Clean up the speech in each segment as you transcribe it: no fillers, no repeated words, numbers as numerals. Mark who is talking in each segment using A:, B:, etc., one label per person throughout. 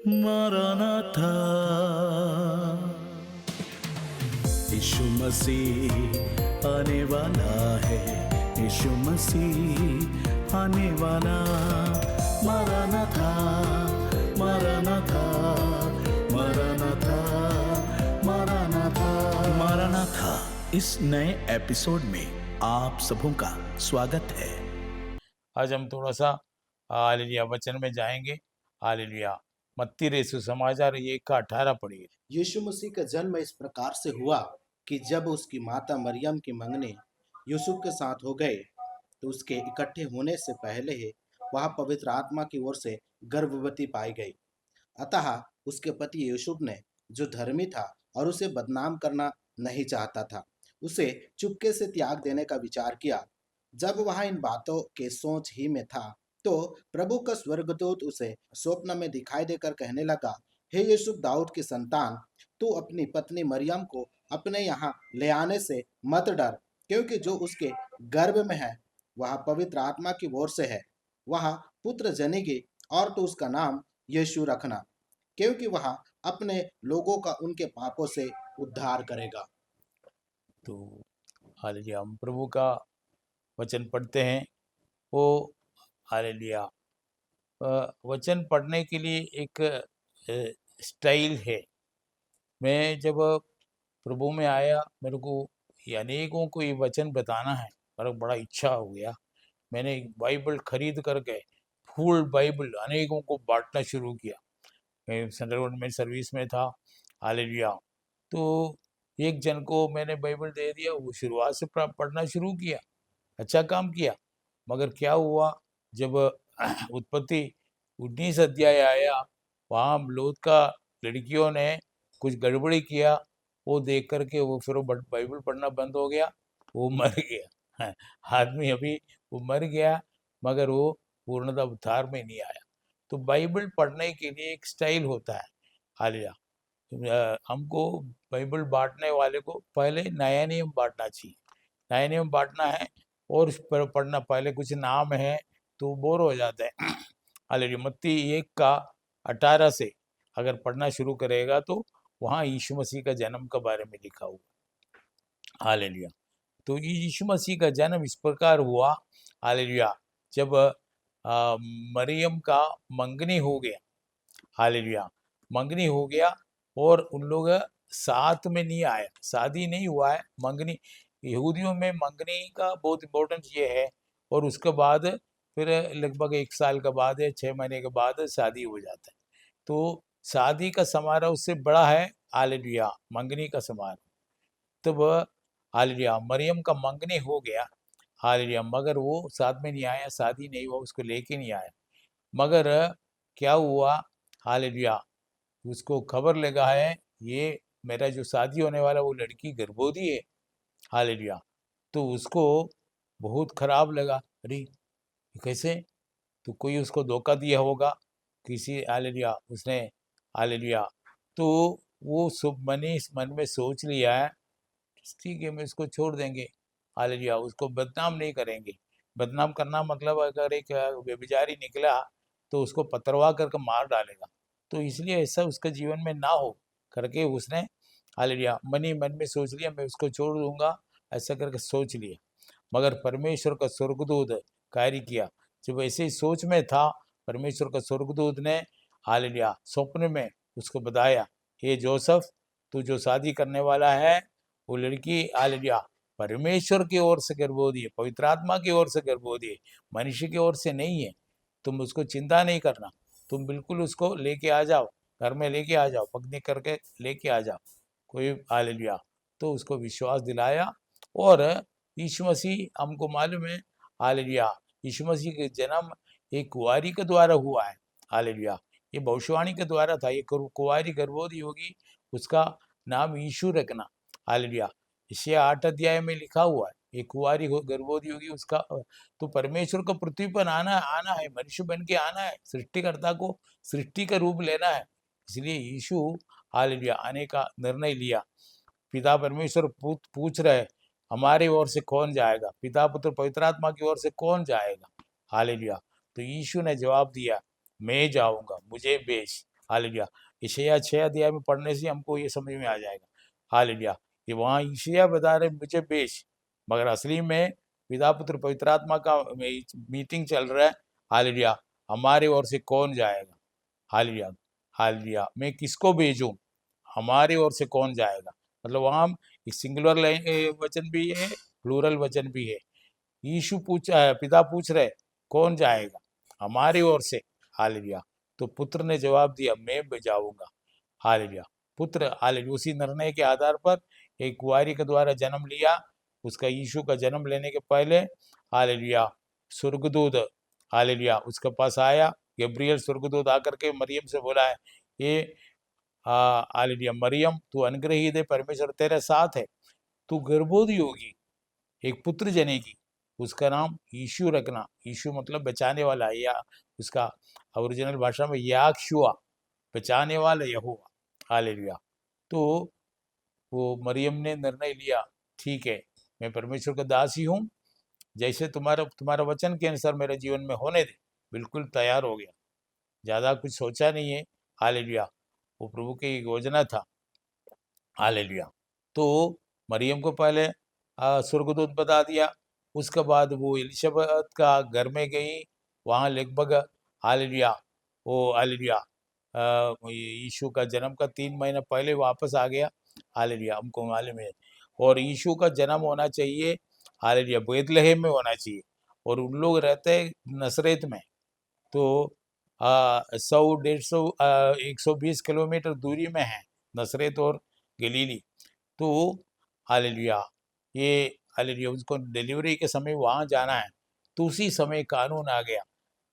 A: मारानाथा, यीशु मसीह आने वाला है, यीशु मसीह आने वाला। मारानाथा, मारानाथा, मारानाथा, मारानाथा, मारानाथा। इस नए एपिसोड में आप सबों का स्वागत है।
B: आज हम थोड़ा सा हालेलुया वचन में जाएंगे। हालेलुया। मत्ती रसू समाचार 1:18 पढ़िए।
C: यीशु मसीह का जन्म इस प्रकार से हुआ कि जब उसकी माता मरियम की मंगनी यूसुफ के साथ हो गए तो उसके इकट्ठे होने से पहले ही वह पवित्र आत्मा की ओर से गर्भवती पाई गई। अतः उसके पति यूसुफ ने, जो धर्मी था और उसे बदनाम करना नहीं चाहता था, उसे चुपके से त्याग देने का विचार किया। जब वह इन बातों के सोच ही में था तो प्रभु का स्वर्गदूत उसे स्वप्न में दिखाई देकर कहने लगा, हे यूसुफ, दाऊद की संतान, तू अपनी पत्नी मरियम को अपने यहाँ ले आने से मत डर, क्योंकि जो उसके गर्भ में है वह पवित्र आत्मा की ओर से है। वह पुत्र जनेगी और तू उसका नाम यीशु रखना, क्योंकि वह अपने लोगों का उनके पापों से उद्धार करेगा।
B: तो हालेलुया, हम प्रभु का वचन पढ़ते हैं। वो हालेलुया, वचन पढ़ने के लिए एक स्टाइल है। मैं जब प्रभु में आया, मेरे को अनेकों को ये वचन बताना है, मेरा बड़ा इच्छा हो गया। मैंने एक बाइबल खरीद करके फुल बाइबल अनेकों को बांटना शुरू किया। मैं सेंट्रल गवर्नमेंट सर्विस में था। हालेलुया। तो एक जन को मैंने बाइबल दे दिया, वो शुरुआत से पढ़ना शुरू किया। अच्छा काम किया। मगर क्या हुआ, जब उत्पत्ति 19 अध्याय आया, वहाँ लोत का लड़कियों ने कुछ गड़बड़ी किया। वो देख करके वो फिर वो बाइबल पढ़ना बंद हो गया, वो मर गया। आदमी अभी वो मर गया, मगर वो पूर्णतः उद्धार में नहीं आया। तो बाइबल पढ़ने के लिए एक स्टाइल होता है। हालेलुया। हमको बाइबल बांटने वाले को पहले नया नियम बांटना चाहिए। नया नियम बांटना है और उस पर पढ़ना, पहले कुछ नाम है तो बोर हो जाते हैं। हालेलुया। मत्ती 1:18 से अगर पढ़ना शुरू करेगा तो वहाँ यीशु मसीह का जन्म के बारे में लिखा हुआ। हालेलुया। तो यीशु मसीह का जन्म इस प्रकार हुआ। हालेलुया। जब मरियम का मंगनी हो गया। हालेलुया। मंगनी हो गया और उन लोग साथ में नहीं आया, शादी नहीं हुआ है, मंगनी। यहूदियों में मंगनी का बहुत इम्पोर्टेंस ये है। और उसके बाद फिर लगभग 1 साल के बाद या 6 महीने के बाद शादी हो जाता है। तो शादी का समारोह उससे बड़ा है हालेलुया, मंगनी का समारोह। तब हालेलुया मरियम का मंगनी हो गया। हालेलुया, मगर वो साथ में नहीं आया, शादी नहीं हुआ, उसको लेके नहीं आया। मगर क्या हुआ, हालेलुया, उसको खबर लगा है ये मेरा जो शादी होने वाला वो लड़की गर्भवती है। हालेलुया। तो उसको बहुत खराब लगा। अरे ये कैसे, तो कोई उसको धोखा दिया होगा किसी। हालेलुया उसने, हालेलुया, तो वो सब मन में सोच लिया है, ठीक है मैं इसको छोड़ देंगे। हालेलुया, उसको बदनाम नहीं करेंगे। बदनाम करना मतलब अगर एक व्यभिचारी निकला तो उसको पथरवा करके मार डालेगा। तो इसलिए ऐसा उसके जीवन में ना हो करके उसने, हालेलुया, मन ही मन में सोच लिया मैं उसको छोड़ दूंगा, ऐसा करके सोच लिया। मगर परमेश्वर का स्वर्गदूत कार्य किया। जब ऐसे ही सोच में था, परमेश्वर का स्वर्गदूत ने, हालेलुया, स्वप्न में उसको बताया, हे जोसेफ, तू जो शादी करने वाला है वो लड़की, हालेलुया, परमेश्वर की ओर से गर्भवती है, पवित्र आत्मा की ओर से गर्भवती है, मनुष्य की ओर से नहीं है। तुम उसको चिंता नहीं करना, तुम बिल्कुल उसको लेके आ जाओ, घर में लेके आ जाओ, पत्नी करके लेके आ जाओ, कोई, हालेलुया। तो उसको विश्वास दिलाया। और यीशु मसीह हमको मालूम है, हालेलुया, यीशु मसीह के जन्म एक कुंवारी के द्वारा हुआ है। हालेलुया, ये भविष्यवाणी के द्वारा था, ये कुंवारी गर्भवती होगी, उसका नाम यीशु रखना। हालेलुया, यशायाह 8 अध्याय में लिखा हुआ है, ये कुंवारी गर्भवती होगी उसका। तो परमेश्वर को पृथ्वी पर आना आना है, मनुष्य बन के आना है, सृष्टिकर्ता को सृष्टि का रूप लेना है। इसलिए यीशु, हालेलुया, आने का निर्णय लिया। पिता परमेश्वर पूछ रहे, हमारी ओर से कौन जाएगा, पिता पुत्र पवित्र आत्मा की ओर से कौन जाएगा। हालेलुया। तो यीशु ने जवाब दिया, मैं जाऊंगा, मुझे भेज। हालेलुया। यशायाह 6 अध्याय में पढ़ने से हमको ये समझ में आ जाएगा। हालेलुया। कि वहाँ यशायाह बता रहे मुझे बेच, मगर असली में पिता पुत्र पवित्र आत्मा का मीटिंग चल रहा है। हालेलुया। हमारे ओर से कौन जाएगा? हालेलुया। हालेलुया। मैं किसको भेजूं? हमारी ओर से कौन जाएगा? मतलब वहाँ एक सिंगुलर वचन भी है, प्लूरल वचन भी है। यीशु पिता पूछ रहे कौन जाएगा हमारी ओर से? हालेलुया। तो पुत्र ने जवाब दिया मैं जाऊंगा। हालेलुया। पुत्र हालेलुया उसी निर्णय के आधार पर एक कुंवारी के द्वारा जन्म लिया। उसका यीशु का जन्म लेने के पहले हालेलुया स्वर्गदूत हालेलुया उसके पास आया। गब्रियल स्वर्गदूत आकर के मरियम से बोला है, ये हालेलुया मरियम तू अनुग्रहीत है, परमेश्वर तेरे साथ है, तू गर्भवती होगी, एक पुत्र जनेगी, उसका नाम यीशु रखना। यीशु मतलब बचाने वाला, या उसका ओरिजिनल भाषा में याकशुआ, बचाने वाला यहोवा। हालेलुया। तो वो मरियम ने निर्णय लिया, ठीक है मैं परमेश्वर का दास ही हूँ, जैसे तुम्हारा तुम्हारा वचन के अनुसार मेरे जीवन में होने दे। बिल्कुल तैयार हो गया, ज़्यादा कुछ सोचा नहीं है। हालेलुया। वो प्रभु की योजना था। हालेलुया। तो मरियम को पहले स्वर्गदूत बता दिया। उसके बाद वो एलिशबत का घर में गई। वहाँ लगभग हालेलुया वो हालेलुया यीशु का जन्म का 3 महीना पहले वापस आ गया। हालेलुया हमको मालूम है। और यीशु का जन्म होना चाहिए हालेलुया बैतलहम में होना चाहिए, और उन लोग रहते हैं नसरेत में। तो 100 150 120 किलोमीटर दूरी में है नसरेत और गलीली। तो हालेलुया ये हालेलुया उसको डिलीवरी के समय वहाँ जाना है, तो उसी समय कानून आ गया।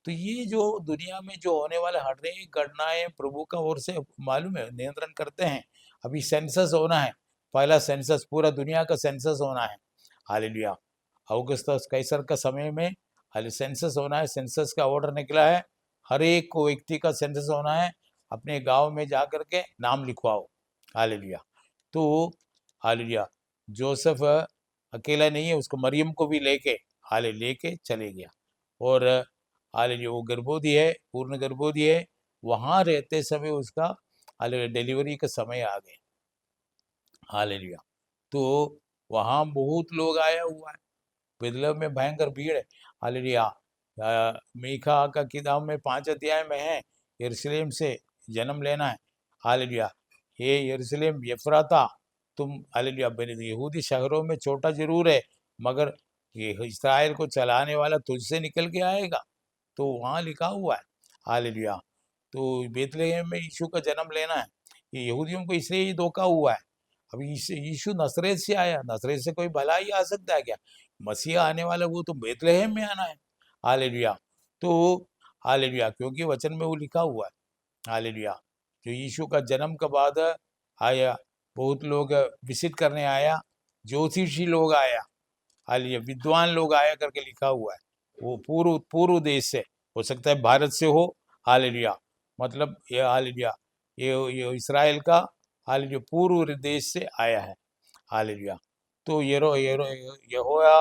B: तो ये जो दुनिया में जो होने वाले हर एक घटनाएं प्रभु का ओर से मालूम है, नियंत्रण करते हैं। अभी सेंसस होना है, पहला सेंसस, पूरा दुनिया का सेंसस होना है। हालेलुया अगुस्तस कैसर का समय में हाल सेंसस होना है। सेंसस का ऑर्डर निकला है, हर एक को व्यक्ति का सेंसस होना है। अपने गांव में जा करके नाम लिखवाओ। हालेलुया। तो हालेलुया जोसेफ अकेला नहीं है, उसको मरियम को भी लेके चले गया। और हालेलुया वो गर्भवती है, पूर्ण गर्भवती है। वहाँ रहते समय उसका हालेलुया डिलीवरी का समय आ गया। हालेलुया। तो वहाँ बहुत लोग आया हुआ है, बेतलेहम में भयंकर भीड़ है। हालेलुया मीका का किताब में 5 अध्याय में है, यरूशलेम से जन्म लेना है। हालेलुया ये यरूशलेम एफ्राता, तुम हालेलुया यहूदी शहरों में छोटा जरूर है, मगर ये इस्राएल को चलाने वाला तुझसे निकल के आएगा। तो वहाँ लिखा हुआ है। हालेलुया। तो बेतलेहम में यीशु का जन्म लेना है। ये यहूदियों को इसलिए ही धोखा हुआ है। अब यीशु नसरेत से आया, नसरेत से कोई भला ही आ सकता है क्या? मसीहा आने वाला वो तो बेतलेहम में आना है। हालेलुया। तो हालेलुया क्योंकि वचन में वो लिखा हुआ है। हालेलुया जो यीशु का जन्म के बाद आया, बहुत लोग विजिट करने आया, ज्योतिषी लोग आया, हालेलुया विद्वान लोग आया करके लिखा हुआ है। वो पूर्व पूर्व देश से, हो सकता है भारत से हो। हालेलुया मतलब ये हालेलुया ये इस्राएल का हालेलुया पूर्व देश से आया है। हालेलुया। तो येरो येरो यहोया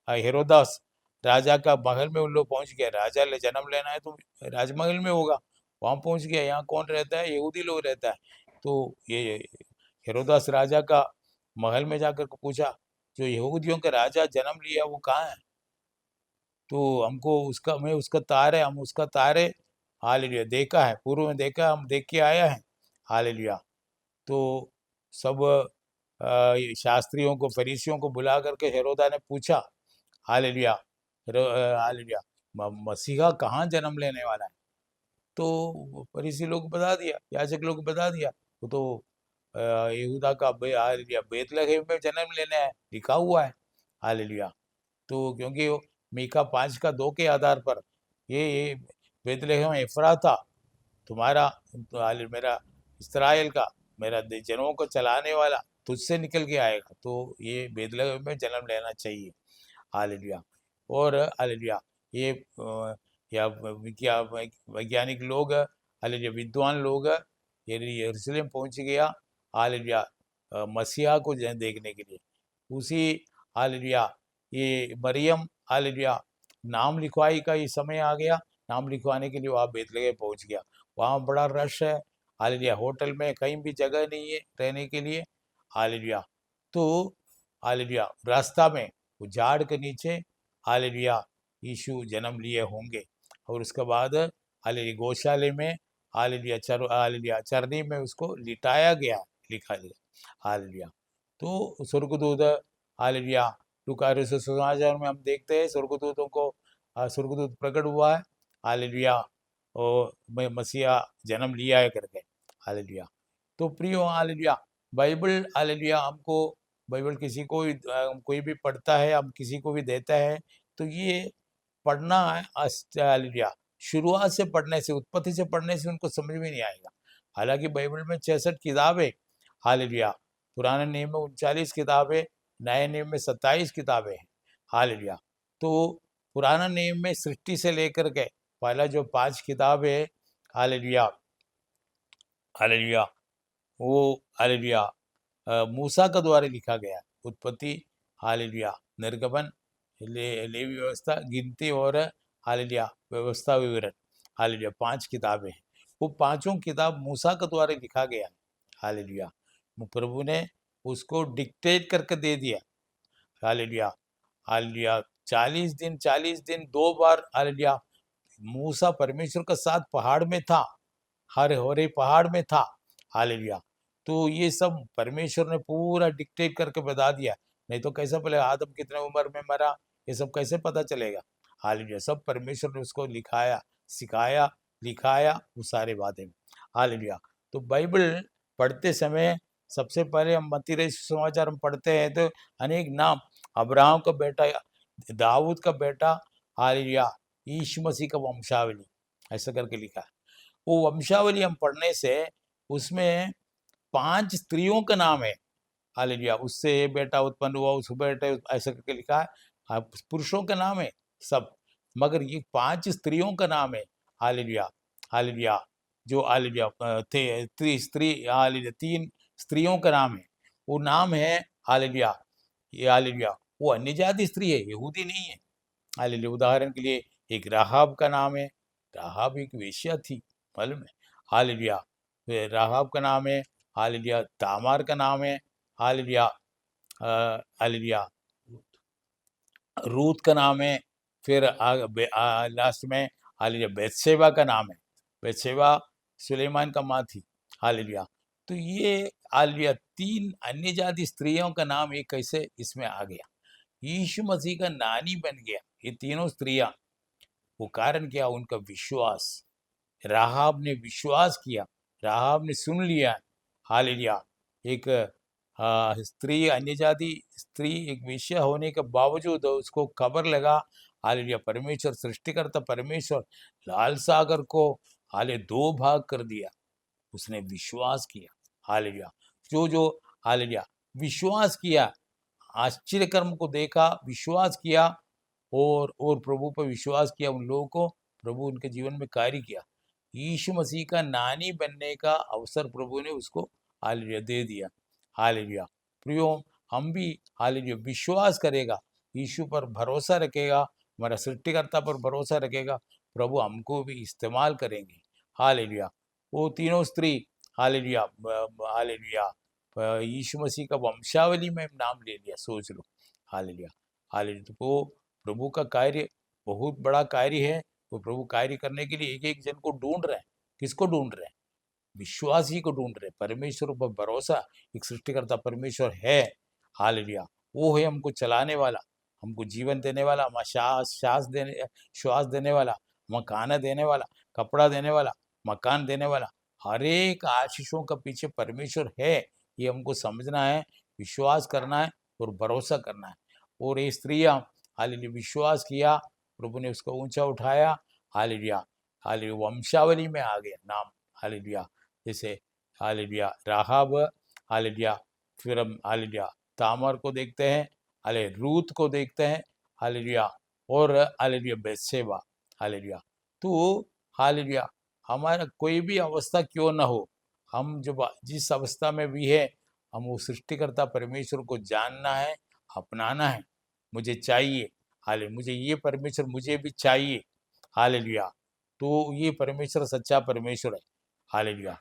B: हेरोदास राजा का महल में उन लोग पहुंच गए। राजा ले जन्म लेना है तो राजमहल में होगा, वहां पहुंच गया। यहाँ कौन रहता है? यहूदी लोग रहता है। तो ये हेरोदास राजा का महल में जाकर के पूछा, जो यहूदियों का राजा जन्म लिया वो कहाँ है? तो हमको उसका मैं उसका तारे हम उसका तारे हालेलुया देखा है, पूर्व में देखा, हम देख के आया है। हालेलुया। तो सब ये शास्त्रियों को फरीसियों को बुला करके हेरोदा ने पूछा, हालेलुया हालेलुया मसीहा कहाँ जन्म लेने वाला है? तो फरीसी लोग बता दिया, याजक लोग बता दिया, वो तो यहूदा का हालेलुया बेतलहम में जन्म लेने है, लिखा हुआ है। हालेलुया। तो क्योंकि वो मीका 5 का 2 के आधार पर ये बेतलहम एफ्राता तुम्हारा मेरा इस्राएल का मेरा जनों को चलाने वाला तुझसे निकल के आएगा। तो ये बेतलहम में जन्म लेना चाहिए। हालेलुया। और हालेलुया ये या वैज्ञानिक लोग हालेलुया विद्वान लोग यरूशलेम पहुंच गया। हालेलुया मसीहा को देखने के लिए। उसी हालेलुया ये मरियम हालेलुया नाम लिखवाई का ये समय आ गया। नाम लिखवाने के लिए वहाँ बेतलेहम पहुँच गया। वहाँ बड़ा रश है, हालेलुया। होटल में कहीं भी जगह नहीं है रहने के लिए, हालेलुया। तो हालेलुया रास्ता में वो झाड़ के नीचे हालेलुया यीशु जन्म लिए होंगे। और उसके बाद हालेलुया गौशाले में हालेलुया चरनी में उसको लिटाया गया, लिखा गया, हालेलुया। तो स्वर्गदूत हालेलुया लूका सुसमाचार में हम देखते हैं स्वर्गदूतों को स्वर्गदूत प्रकट हुआ है, हालेलुया। और मसीहा जन्म लिया है करके, हालेलुया। तो प्रियो हालेलुया बाइबल हालेलुया हमको, बाइबल किसी को भी कोई भी पढ़ता है, हम किसी को भी देता है, तो ये पढ़ना है हालेलुया। शुरुआत से पढ़ने से, उत्पत्ति से पढ़ने से उनको समझ में नहीं आएगा। हालांकि बाइबल में 66 किताबें, हालेलुया। पुराने नियम में 39 किताबें, नए नियम में 27 किताबें हैं, हालेलुया। तो पुराना नियम में सृष्टि से लेकर के पहला जो 5 किताबें, हालेलुया हालेलुया, वो हालेलुया मूसा के द्वारा लिखा गया। उत्पत्ति, हालेलुया, निर्गमन, लेवी व्यवस्था, गिनती और हालेलुया व्यवस्था विवरण, हालेलुया 5 किताबें हैं। वो पांचों किताब मूसा के द्वारा लिखा गया है, हालेलुया। प्रभु ने उसको डिक्टेट करके दे दिया, हालेलुया हालेलुया। 40 दिन 2 बार हालेलुया मूसा परमेश्वर के साथ पहाड़ में था, हरे हरे पहाड़ में था, हालेलुया। तो ये सब परमेश्वर ने पूरा डिक्टेट करके बता दिया, नहीं तो कैसे पहले आदम कितने उम्र में मरा, ये सब कैसे पता चलेगा, हालेलुया। सब परमेश्वर ने उसको लिखाया, सिखाया, लिखाया, वो सारे बातें, हालेलुया। तो बाइबल पढ़ते समय सबसे पहले हम मत्ती रचित सुसमाचार हम पढ़ते हैं तो अनेक नाम, अब्राहम का बेटा, दाऊद का बेटा, हालेलुया, यीशु मसीह का वंशावली, ऐसा करके लिखा है। वो वंशावली हम पढ़ने से उसमें 5 स्त्रियों का नाम है, हालेलुया। उससे ये बेटा उत्पन्न हुआ, उस बेटे ऐसा करके लिखा है। पुरुषों का नाम है सब, मगर ये 5 स्त्रियों का नाम है, हालेलुया हालेलुया। जो हालेलुया थे स्त्री, हालेलुया 3 स्त्रियों का नाम है, वो नाम है हालेलुया, ये हालेलुया। वो अन्य जाति स्त्री है, यहूदी नहीं है, हालेलुया। उदाहरण के लिए एक राहाब का नाम है, राहाब एक वेश्या थी, मालूम है, हालेलुया। राहाब का नाम है, हालेलुया। तामार का नाम है, हालेलुया हालेलुया। रूत का नाम है, फिर लास्ट में हालेलुया बेतशेबा का नाम है। बेतशेबा सुलेमान का माँ थी, हालेलुया। तो ये हालेलुया 3 अन्य जाति स्त्रियों का नाम एक कैसे इसमें आ गया, यीशु मसीह का नानी बन गया ये तीनों स्त्रियां। वो कारण क्या, उनका विश्वास। राहाब ने विश्वास किया, राहाब ने सुन लिया, हालेलुया। एक स्त्री, अन्य जाति स्त्री, एक वेश्या होने के बावजूद उसको खबर लगा, हालेलुया, परमेश्वर सृष्टिकर्ता परमेश्वर लाल सागर को हाले 2 भाग कर दिया, उसने विश्वास किया, हालेलुया। जो हालेलुया विश्वास किया, आश्चर्य कर्म को देखा, विश्वास किया, और प्रभु पर विश्वास किया, उन लोगों को प्रभु उनके जीवन में कार्य किया। यीशु मसीह का नानी बनने का अवसर प्रभु ने उसको हालेलुया दे दिया, हालेलुया। प्रियो, हम भी हालेलुया विश्वास करेगा, यीशु पर भरोसा रखेगा, हमारा सृष्टिकर्ता पर भरोसा रखेगा, प्रभु हमको भी इस्तेमाल करेंगे, हालेलुया। वो तीनों स्त्री, हालेलुया हालेलुया यीशु मसीह का वंशावली में नाम ले लिया, सोच लो, हालेलुया हालेलुया। तो वो प्रभु का कार्य बहुत बड़ा कार्य है। वो प्रभु कार्य करने के लिए एक एक जन को ढूंढ रहे हैं। किसको ढूंढ रहे हैं? विश्वासी को ढूंढ रहे हैं। परमेश्वर पर भरोसा, एक सृष्टिकर्ता परमेश्वर है, हालेलुया। वो है हमको चलाने वाला, हमको जीवन देने वाला, हमारा श्वास देने वाला, हमारा खाना देने वाला, कपड़ा देने वाला, मकान देने वाला, हर एक आशीषों का पीछे परमेश्वर है। ये हमको समझना है, विश्वास करना है और भरोसा करना है। और ये स्त्रियां हालेलुया विश्वास किया, प्रभु ने उसको ऊंचा उठाया, हालेलुया हालेलुया। वंशावली में आ गया नाम, हालेलुया। जैसे हालेलुया राहाब, हालेलुया। फिर हम हालेलुया तामर को देखते हैं, हाले रूत को देखते हैं, हालेलुया। और हालेलुया बेतशेबा, हालेलुया। तो हालेलुया हमारा कोई भी अवस्था क्यों ना हो, हम जो जिस अवस्था में भी है, हम वो सृष्टिकर्ता परमेश्वर को जानना है, अपनाना है। मुझे चाहिए, हाले मुझे ये परमेश्वर मुझे भी चाहिए, हालेलुया तो ये परमेश्वर सच्चा परमेश्वर है। Hallelujah,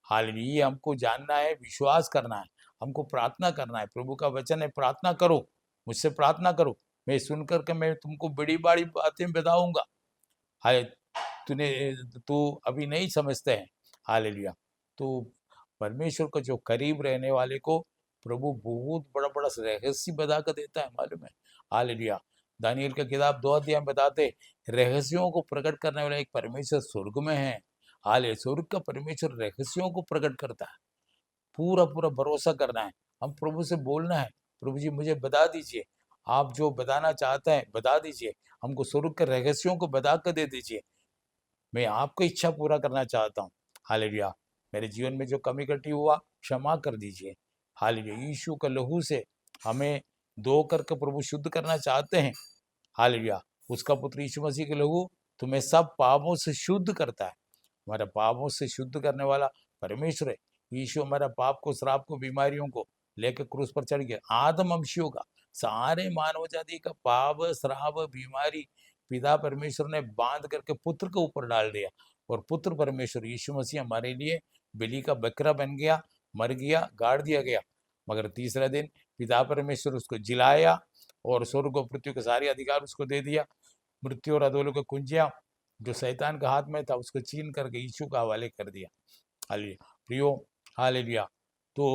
B: hallelujah. ये हमको जानना है, विश्वास करना है, हमको प्रार्थना करना है। प्रभु का वचन है, प्रार्थना करो, मुझसे प्रार्थना करो, मैं सुन कर के मैं तुमको बड़ी-बड़ी बातें बताऊँगा। हाय तूने तू अभी नहीं समझते हैं। हालेलुया। तो परमेश्वर को जो करीब रहने वाले को प्रभु बहुत बड़ा-बड़ा रहस्य बता कर देता है, मालूम है? हालेलुया। दानियेल का किताब 2 अध्याय में बताते, रहस्यों को प्रकट करने वाला एक परमेश्वर स्वर्ग में है। हाले स्वर्ग का परमेश्वर रहस्यों को प्रकट करता है। पूरा-पूरा भरोसा करना है, हम प्रभु से बोलना है, प्रभु जी मुझे बता दीजिए, आप जो बताना चाहते हैं बता दीजिए, हमको स्वर्ग के रहस्यों को बता कर दे दीजिए। मैं आपकी इच्छा पूरा करना चाहता हूँ। हालेलुया। मेरे जीवन में जो कमी घटी हुआ क्षमा कर दीजिए। हालेलुया। यीशु के लहू से हमें धो करके प्रभु शुद्ध करना चाहते हैं। हालेलुया। उसका पुत्र यीशु मसीह के लहू तुम्हें सब पापों से शुद्ध करता है। हमारे पापों से शुद्ध करने वाला परमेश्वर है। यीशु हमारा पाप को, श्राप को, बीमारियों को लेकर क्रूस पर चढ़ गया। आदम वंशियों का, सारे मानव जाति का पाप, श्राप, बीमारी पिता परमेश्वर ने बांध करके पुत्र के ऊपर डाल दिया, और पुत्र परमेश्वर यीशु मसीह हमारे लिए बलि का बकरा बन गया, मर गया, गाड़ दिया गया। मगर तीसरा दिन पिता परमेश्वर उसको जिलाया और स्वर्ग और पृथ्वी के सारे अधिकार उसको दे दिया। मृत्यु और अधोलोक की कुंजियां जो शैतान के हाथ में था उसको छीन करके यीशु के हवाले कर दिया। हालेलुया। प्रियो, हालेलुया। तो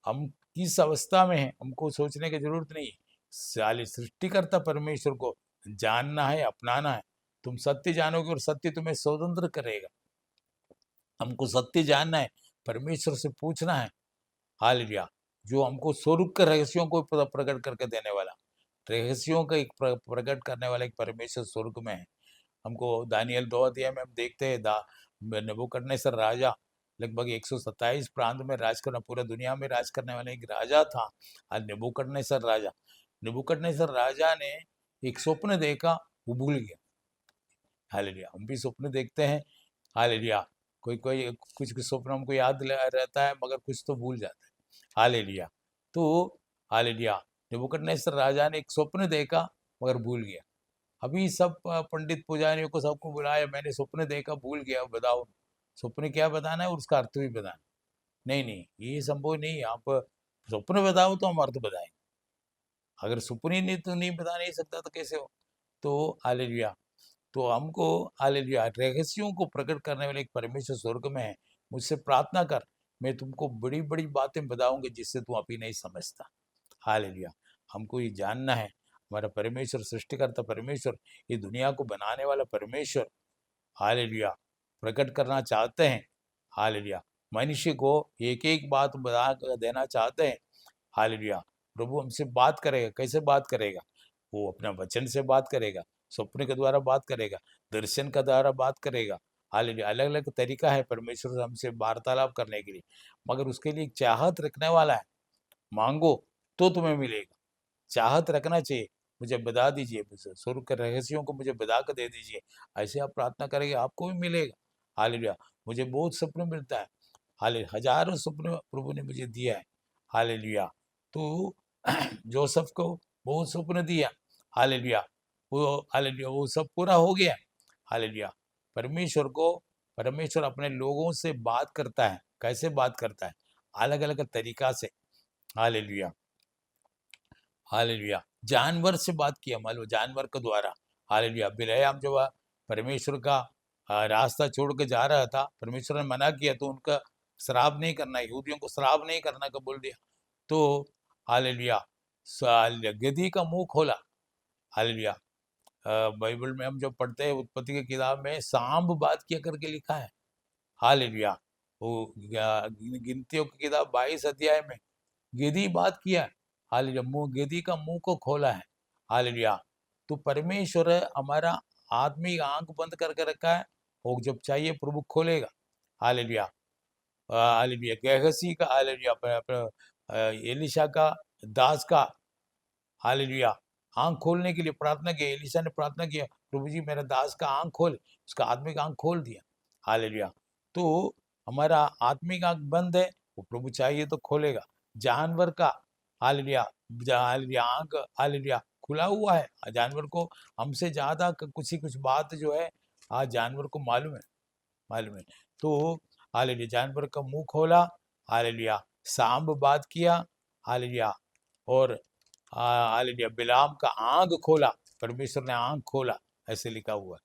B: हम किस अवस्था में हैं हमको सोचने की जरूरत नहीं है। साले सृष्टिकर्ता परमेश्वर को जानना है, अपनाना है। तुम सत्य जानोगे और सत्य तुम्हें स्वतंत्र करेगा। हमको सत्य जानना है, परमेश्वर से पूछना है। हालेलुया। जो हमको स्वर्ग के रहस्यों को प्रकट करके देने वाला, रहस्यों का एक प्रकट करने वाला एक परमेश्वर स्वर्ग में है। हमको दानियल 2 अध्याय में हम देखते हैं नबूकदनेस्सर राजा लगभग 127 प्रांत में राज करना, पूरा दुनिया में राज करने वाला एक राजा था। आज नबूकदनेस्सर राजा, नबूकदनेस्सर राजा ने एक स्वप्न देखा, वो भूल गया। हालेलुया। हम भी स्वप्न देखते हैं। हालेलुया। कोई कोई कुछ कुछ स्वप्न हमको याद रहता है, मगर कुछ तो भूल जाता है। हालेलुया। तो हालेलुया। नबूकदनेस्सर राजा ने एक स्वप्न देखा मगर भूल गया। अभी सब पंडित पुजारियों को सबको बुलाया, मैंने स्वप्न देखा, भूल गया, बताओ स्वप्न क्या बताना है और उसका अर्थ भी बताना। नहीं नहीं, ये संभव नहीं। आप स्वप्न बताओ तो हम अर्थ बताएं, अगर स्वप्न ही नहीं तो नहीं बता नहीं सकता तो कैसे हो। तो हालेलुया। तो हमको हालेलुया रहस्यों को प्रकट करने वाले एक परमेश्वर स्वर्ग में है। मुझसे प्रार्थना कर, मैं तुमको बड़ी बड़ी बातें बताऊंगी जिससे तू अभी नहीं समझता। हालेलुया। हमको ये जानना है, हमारा परमेश्वर सृष्टिकर्ता परमेश्वर, ये दुनिया को बनाने वाला परमेश्वर, हालेलुया, प्रकट करना चाहते हैं। हालेलुया। मनुष्य को एक एक बात बता देना चाहते हैं। हालेलुया। प्रभु हमसे बात करेगा, कैसे बात करेगा? वो अपना वचन से बात करेगा, स्वप्न के द्वारा बात करेगा, दर्शन का द्वारा बात करेगा। हालेलुया। अलग अलग तरीका है परमेश्वर से हमसे वार्तालाप करने के लिए, मगर उसके लिए एक चाहत रखने वाला है। मांगो तो तुम्हें मिलेगा। चाहत रखना चाहिए, मुझे बता दीजिए, स्वर्ग के रहस्यों को मुझे बता कर दे दीजिए। ऐसे आप प्रार्थना करेंगे, आपको भी मिलेगा। हालेलुया। मुझे बहुत सपने मिलता है। हाले हजारों सपने प्रभु ने मुझे दिया है। हालेलुया। तो जोसेफ को बहुत सपने दिया। हालेलुया। हालेलुया, वो सब पूरा हो गया। हालेलुया। परमेश्वर अपने लोगों से बात करता है। कैसे बात करता है? अलग अलग तरीका से। हालेलुया। हालेलुया। जानवर से बात किया, मान लो जानवर के द्वारा। हालेलुया। बिलेआम जो परमेश्वर का रास्ता छोड़ के जा रहा था, परमेश्वर ने मना किया तो उनका श्राप नहीं करना, यहूदियों को श्राप नहीं करना का बोल दिया। तो हालेलुया, गदही का मुंह खोला। हालेलुया। बाइबल में हम जो पढ़ते हैं उत्पत्ति की किताब में सांब बात किया करके लिखा है। हालेलुया। वो गिनतियों की किताब 22 अध्याय में गेदी बात किया है। हालेलुया। गेदी का मुंह को खोला है। हालेलुया। तो परमेश्वर हमारा आदमी आंख बंद करके रखा है, और जब चाहिए प्रभु खोलेगा। हालेलुया। हालेलुया। गेहसी का, हालेलुया, एलिशा का दास का, हालेलुया, आंख खोलने के लिए प्रार्थना की। एलिशा ने प्रार्थना किया, प्रभु जी मेरा दास का आंख खोल, उसका आत्मिक आंख खोल दिया। हालेलुया। तो हमारा आत्मिक आंख बंद है, वो प्रभु चाहिए तो खोलेगा। जानवर का, हालेलुया, हालेलुया, आंख, हालेलुया, खुला हुआ है। जानवर को हमसे ज्यादा कुछ ही कुछ बात जो है आज जानवर को मालूम है। तो हालेलुया, जानवर का मुंह खोला, हालेलुया, सांप बात किया, हालेलुया, और हालेलुया, बिलाम का आंख खोला, परमेश्वर ने आंख खोला, ऐसे लिखा हुआ है।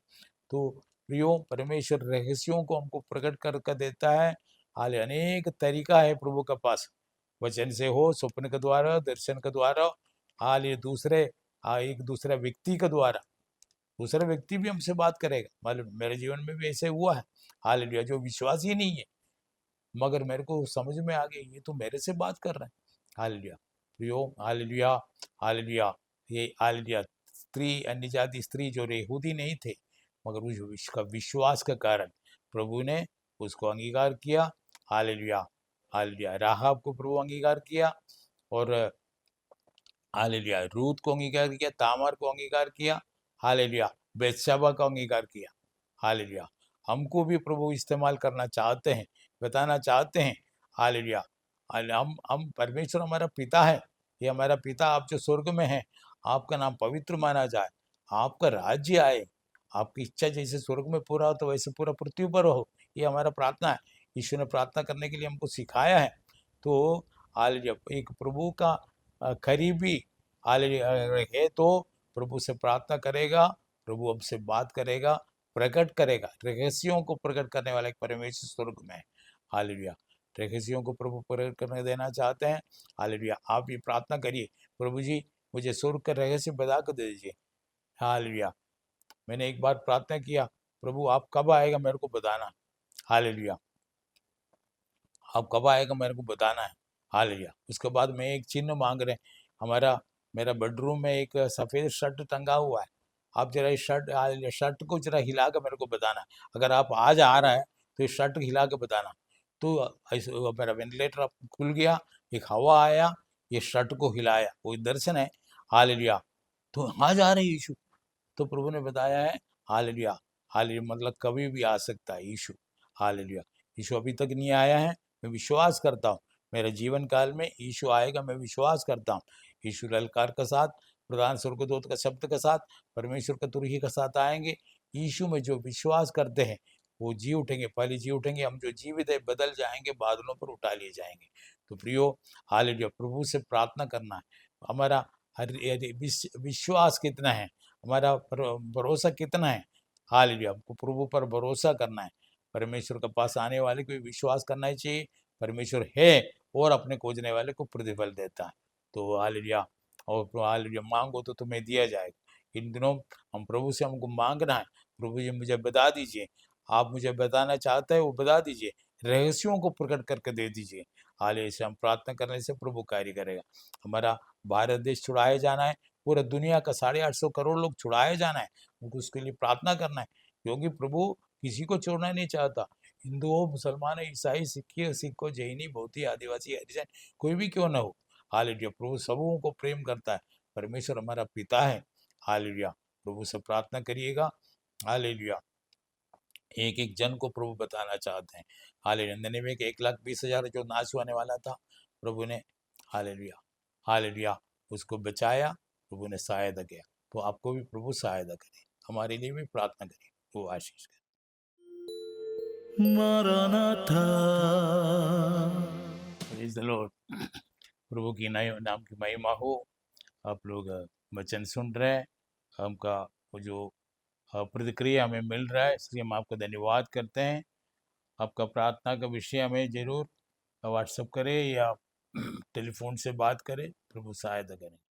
B: तो प्रियो, परमेश्वर रहस्यों को हमको प्रकट कर देता है। हाल अनेक तरीका है प्रभु के पास, वचन से हो, स्वप्न के द्वारा, दर्शन के द्वारा, हाल ये दूसरे एक दूसरे व्यक्ति के द्वारा, दूसरा व्यक्ति भी हमसे बात करेगा। मालूम मेरे जीवन में भी ऐसे हुआ है। हालेलुया, जो विश्वास ही नहीं है, मगर मेरे को समझ में आ गई ये तो मेरे से बात कर रहे हैं। हालेलुया प्रियो, हालेलुया, हालेलुया, ये हालेलुया, स्त्री, अन्य जाति स्त्री जो यहूदी नहीं थे, मगर उसका विश्वास के कारण प्रभु ने उसको अंगीकार किया। हालेलुया, हालेलुया, राहाब को प्रभु अंगीकार किया, और हालेलुया, रूत को अंगीकार किया, तामार को अंगीकार किया, हालेलुया, बेतशेबा का अंगीकार किया। हालेलुया, हमको भी प्रभु इस्तेमाल करना चाहते हैं, बताना चाहते हैं। हालेलुया, हम परमेश्वर हमारा पिता है, ये हमारा पिता आप जो स्वर्ग में हैं, आपका नाम पवित्र माना जाए, आपका राज्य आए, आपकी इच्छा जैसे स्वर्ग में पूरा हो तो वैसे पूरा पृथ्वी पर हो, ये हमारा प्रार्थना है। यीशु ने प्रार्थना करने के लिए हमको सिखाया है। तो हालेलुया, एक प्रभु का करीबी हालेलुया है तो प्रभु से प्रार्थना करेगा, प्रभु हमसे बात करेगा, प्रकट करेगा। रहस्यों को प्रकट करने वाला एक परमेश्वर स्वर्ग में है। हालेलुया, रहस्यों को प्रभु प्रकट करने देना चाहते हैं। हालेलुया, आप ये प्रार्थना करिए, प्रभु जी मुझे स्वर्ग का रहस्य बता कर दे दीजिए। हालेलुया, मैंने एक बार प्रार्थना किया, प्रभु आप कब आएगा मेरे को बताना। हालेलुया, आप कब आएगा मेरे को बताना है। हालेलुया, उसके बाद मैं एक चिन्ह मांग रहे हैं। मेरा बेडरूम में एक सफ़ेद शर्ट टंगा हुआ है, आप जरा इस शर्ट को जरा हिला कर मेरे को बताना। अगर आप आज आ रहा है तो इस शर्ट को हिला के बताना। तो मेरा वेंटिलेटर खुल गया, एक हवा आया, ये शर्ट को हिलाया, वो दर्शन है। हालेलुया, तो आज आ रहे यीशु, तो प्रभु ने बताया है। हालेलुया, हालेलुया, मतलब कभी भी आ सकता है यीशु। हालेलुया, यीशु अभी तक नहीं आया है, मैं विश्वास करता हूँ मेरे जीवन काल में यीशु आएगा, मैं विश्वास करता हूँ। यीशु ललकार के साथ, प्रधान स्वर्गदूत का शब्द के साथ, परमेश्वर का तुरही के साथ आएंगे। यीशु में जो विश्वास करते हैं वो जी उठेंगे, पहले जी उठेंगे, हम जो जीवित है बदल जाएंगे, बादलों पर उठा लिए जाएंगे। तो प्रियो, हालेलुया, प्रभु से प्रार्थना करना है। हमारा विश्वास कितना है, हमारा भरोसा कितना है। हालेलुया, हमको प्रभु पर भरोसा करना है। परमेश्वर के पास आने वाले को विश्वास करना ही चाहिए, परमेश्वर है और अपने खोजने वाले को प्रतिफल देता है। तो हालेलुया, और हालेलुया, मांगो तो तुम्हें दिया जाएगा। इन दिनों हम प्रभु से हमको मांगना है, प्रभु जी मुझे बता दीजिए, आप मुझे बताना चाहते हैं वो बता दीजिए, रहस्यों को प्रकट करके दे दीजिए। हालेलुया, से हम प्रार्थना करने से प्रभु कार्य करेगा। हमारा भारत देश छुड़ाया जाना है, पूरा दुनिया का 850 करोड़ लोग छुड़ाए जाना है, हमको उसके लिए प्रार्थना करना है, क्योंकि प्रभु किसी को छोड़ना नहीं चाहता। हिंदू हो, मुसलमान हो, ईसाई, सिख हो, जैनी, बौद्धी, आदिवासी, हरिजन, कोई भी क्यों ना हो। हालेलुया, प्रभु सबों को प्रेम करता है, परमेश्वर हमारा पिता है। हालेलुया, प्रभु से प्रार्थना करिएगा। हालेलुया, एक एक जन को प्रभु बताना चाहते हैं। हालेलुया, निनेवे के 1,20,000 जो नाश होने वाला था, प्रभु ने हालेलुया, हालेलुया, उसको बचाया, प्रभु ने सहायता किया। तो आपको भी प्रभु सहायता करे, हमारे लिए भी प्रार्थना करिए, वो आशीष करे।
A: Maranatha,
B: praise the lord. प्रभु की नाम की महिमा हो। आप लोग वचन सुन रहे हैं, हमका वो जो प्रतिक्रिया हमें मिल रहा है, इसलिए हम आपका धन्यवाद करते हैं। आपका प्रार्थना का विषय हमें ज़रूर व्हाट्सएप करें या टेलीफोन से बात करें, प्रभु सहायता करें।